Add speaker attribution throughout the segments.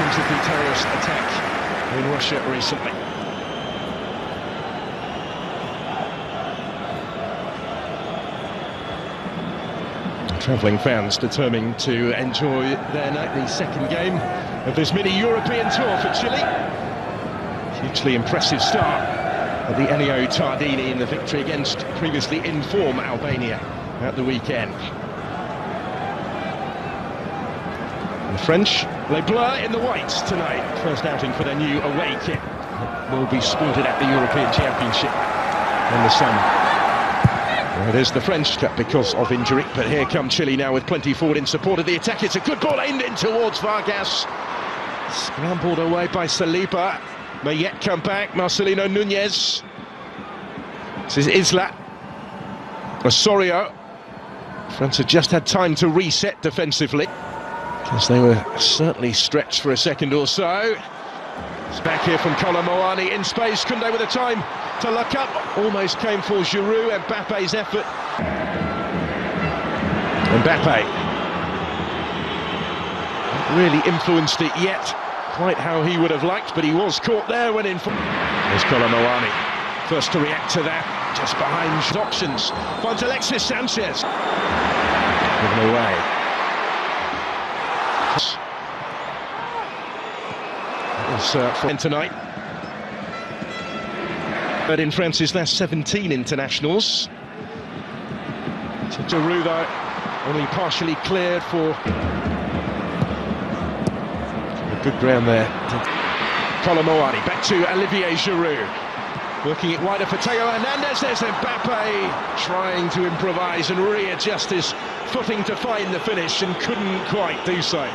Speaker 1: victims of the terrorist attack in Russia recently. Travelling fans determined to enjoy their night, the second game of this mini-European tour for Chile. Hugely impressive start at the Ennio Tardini in the victory against previously in form Albania at the weekend. The French, les Bleus in the whites tonight. First outing for their new away kit. Will be sported at the European Championship in the summer. Well, it is the French cut because of injury, but here come Chile now with plenty forward in support of the attack. It's a good ball aimed in towards Vargas. Scrambled away by Saliba. May yet come back, Marcelino Núñez. This is Isla. Osorio. France have just had time to reset defensively, because they were certainly stretched for a second or so. It's back here from Kolo Muani in space. Koundé with the time to look up. Almost came for Giroud. Mbappe's effort. Mbappe. Not really influenced it yet, quite how he would have liked, but he was caught there when in front. There's Kolo Muani. First to react to that, just behind options. Finds Alexis Sanchez. Given away. For tonight. But in France's last 17 internationals. So Giroud though, only partially cleared for good ground there. Kolo Muani back to Olivier Giroud. Working it wider for Theo Hernandez. There's Mbappe trying to improvise and readjust his footing to find the finish and couldn't quite do so.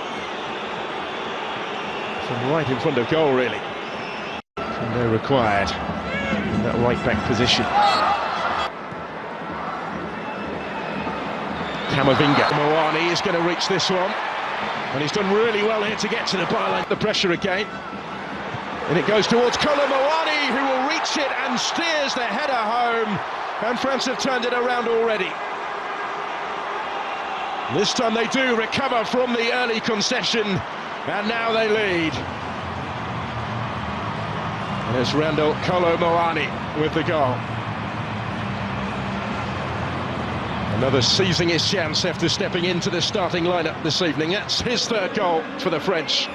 Speaker 1: From right in front of goal, really. And they're required in that right-back position. Camavinga. Muani is going to reach this one. And he's done really well here to get to the byline. The pressure again. And it goes towards Kolo Muani, who will reach it and steers the header home. And France have turned it around already. This time they do recover from the early concession. And now they lead. There's Randall Kolo Muani with the goal. Another seizing his chance after stepping into the starting lineup this evening. That's his third goal for the French.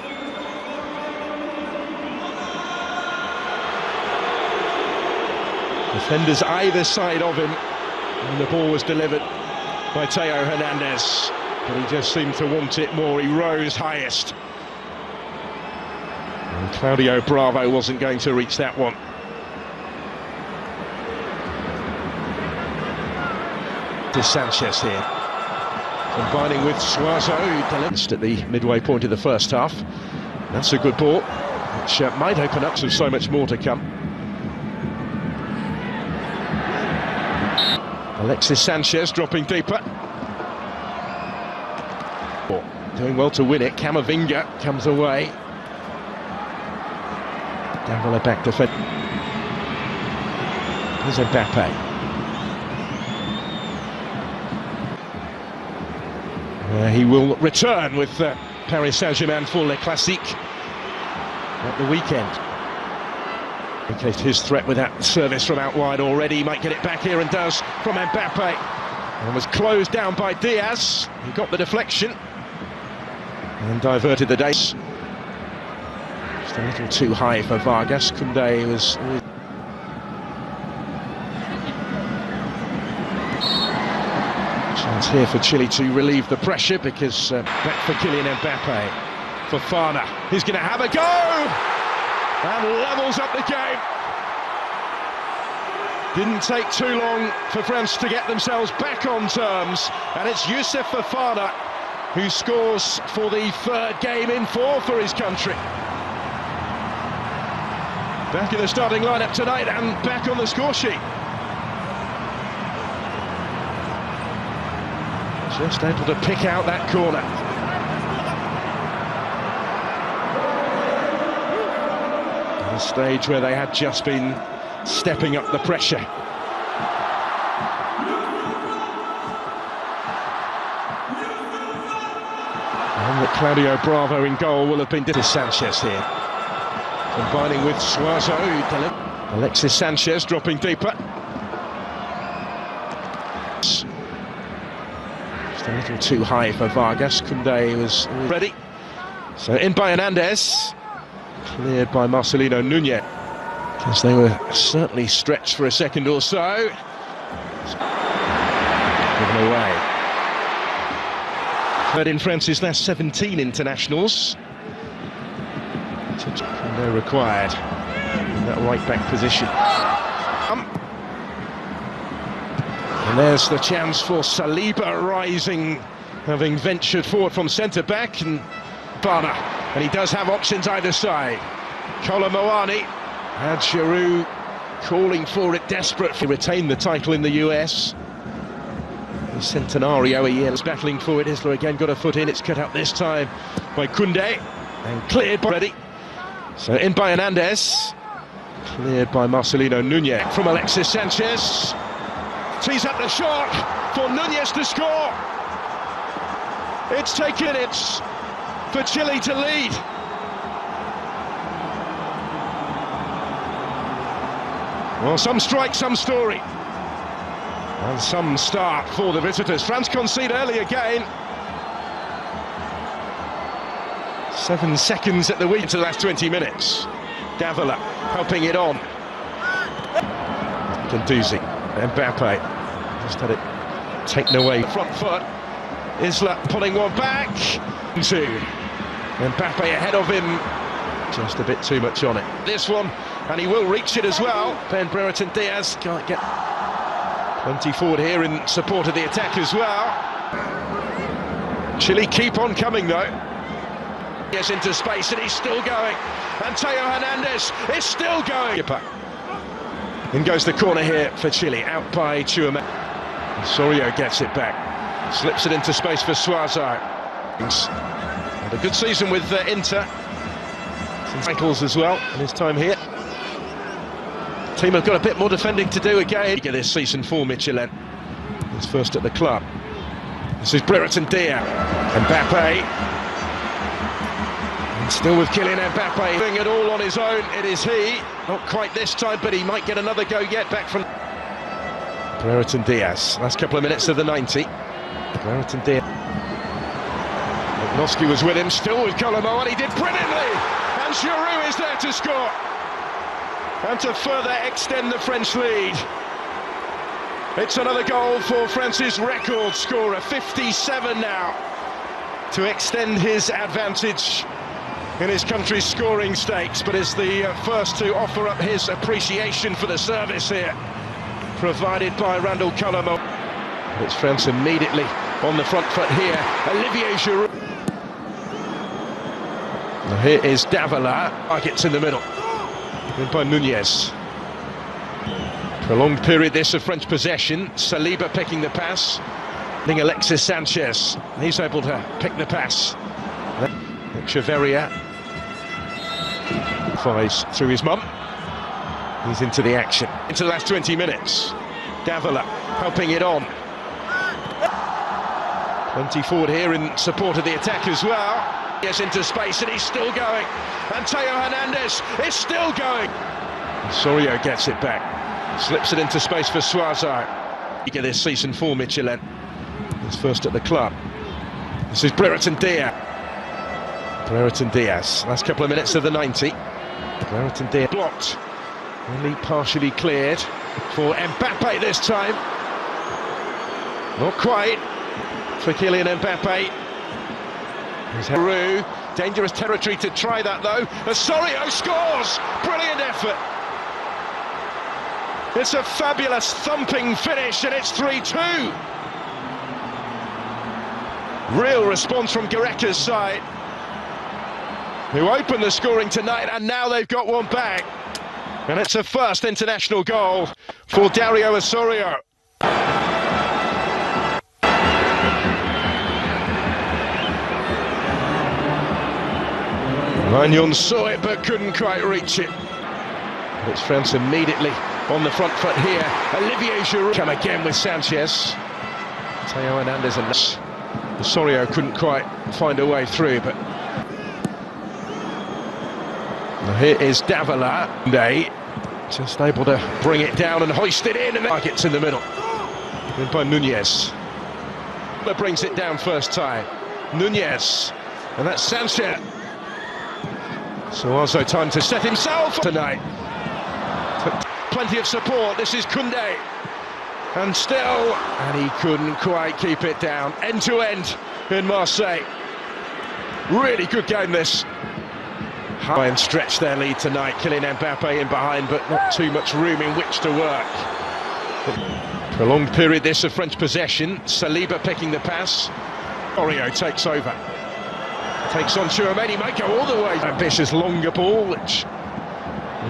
Speaker 1: Defenders either side of him. And the ball was delivered by Theo Hernandez. But he just seemed to want it more. He rose highest. And Claudio Bravo wasn't going to reach that one. To Sanchez here, combining with Suazo, who delivered at the midway point of the first half. That's a good ball, which might open up to so much more to come. Alexis Sanchez dropping deeper. Doing well to win it. Camavinga comes away. Down the back defense. Here's Mbappe. He will return with Paris Saint-Germain for Le Classique at the weekend. Indicated his threat with that service from out wide already. He might get it back here and does from Mbappe. And was closed down by Diaz. He got the deflection and diverted the days. Just a little too high for Vargas. Koundé was always... Chance here for Chile to relieve the pressure, because back for Kylian Mbappe. Fofana, he's going to have a go! And levels up the game. Didn't take too long for France to get themselves back on terms. And it's Youssouf Fofana who scores for the third game in four for his country. Back in the starting lineup tonight and back on the score sheet. Just able to pick out that corner. The stage where they had just been stepping up the pressure. And that Claudio Bravo in goal will have been Sanchez here. Combining with Suazo. Alexis Sanchez dropping deeper. Just a little too high for Vargas. Koundé was ready. So in by Hernandez. Cleared by Marcelino Nunez. Because they were certainly stretched for a second or so. Given away. Third in France's last 17 internationals. Koundé required in that right back position. And there's the chance for Saliba rising, having ventured forward from centre back, and Bana. And he does have options either side. Kolomoani had Giroud calling for it, desperate to retain the title in the US. The Centenario a year is battling for it. Isla again got a foot in. It's cut out this time by Koundé and cleared by ready. So in by Hernandez, cleared by Marcelino Nunez from Alexis Sanchez. Tees up the shot for Nunez to score. It's taken. It's for Chile to lead. Well, some strike, some story. And some start for the visitors. France concede early again. 7 seconds at the week to the last 20 minutes. Davila helping it on. Ganduzi, Mbappe just had it taken away. Front foot. Isla pulling one back. Two. Mbappe ahead of him. Just a bit too much on it. This one, and he will reach it as well. Ben Brereton Diaz can't get plenty forward here in support of the attack as well. Chile keep on coming though. Yes, into space, and he's still going. And Theo Hernandez is still going. In goes the corner here for Chile, out by Chouameni. Osorio gets it back, slips it into space for Suazo. Had a good season with Inter. Some titles as well in his time here. Team have got a bit more defending to do again this season for Michelin. He's first at the club. This is Brereton Diaz. Mbappe. And still with Kylian Mbappe doing it all on his own. It is he. Not quite this time, but he might get another go yet back from Brereton Diaz. Last couple of minutes of the 90. Brereton Diaz. Noski was with him, still with Kolomoani, and he did brilliantly. And Giroud is there to score. And to further extend the French lead. It's another goal for France's record scorer, 57 now, to extend his advantage in his country's scoring stakes, but is the first to offer up his appreciation for the service here, provided by Randall Kolomoani. It's France immediately on the front foot here. Olivier Giroud. Now here is Davila. Gets in the middle. In by Nunez. Prolonged period this of French possession. Saliba picking the pass. Alexis Sanchez. He's able to pick the pass. Echeverria flies through his mum. He's into the action. Into the last 20 minutes. Davila helping it on. Plenty forward here in support of the attack as well. Yes, into space, and he's still going. And Theo Hernandez is still going. Osorio gets it back. Slips it into space for Suazo. Eager this season for Michelin. He's first at the club. This is Brereton Diaz. Brereton Diaz. Last couple of minutes of the 90. Brereton Diaz blocked. Only partially cleared for Mbappe this time. Not quite for Kylian Mbappe. Giroud, dangerous territory to try that though. Osorio scores! Brilliant effort. It's a fabulous thumping finish, and it's 3-2. Real response from Gareca's side, who opened the scoring tonight, and now they've got one back. And it's a first international goal for Dario Osorio. Magnon saw it but couldn't quite reach it. But it's France immediately on the front foot here. Olivier Giroud come again with Sanchez. Theo Hernandez and Osorio couldn't quite find a way through, but now here is Davila. Just able to bring it down and hoist it in, and then it's in the middle. Then by Nunez. That brings it down first time. Nunez, and that's Sanchez. So also time to set himself tonight. Plenty of support. This is Koundé, and still, and he couldn't quite keep it down. End to end in Marseille. Really good game this. High and stretch their lead tonight. Kylian Mbappe in behind, but not too much room in which to work. Prolonged period this of French possession. Saliba picking the pass. Osorio takes over. Takes on Tchouaméni, might go all the way. Ambitious longer ball, which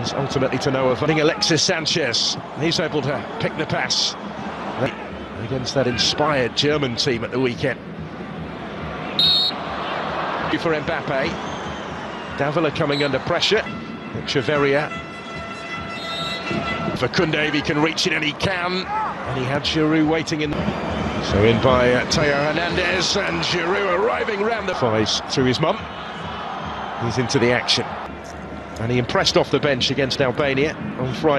Speaker 1: is ultimately to no avail. Alexis Sanchez, he's able to pick the pass against that inspired German team at the weekend. For Mbappe. Davila coming under pressure. Echeverria. For Koundé, if he can reach it, and he can. And he had Giroud waiting in. So in by Theo Hernandez, and Giroud arriving round the thighs through his mum. He's into the action. And he impressed off the bench against Albania on Friday.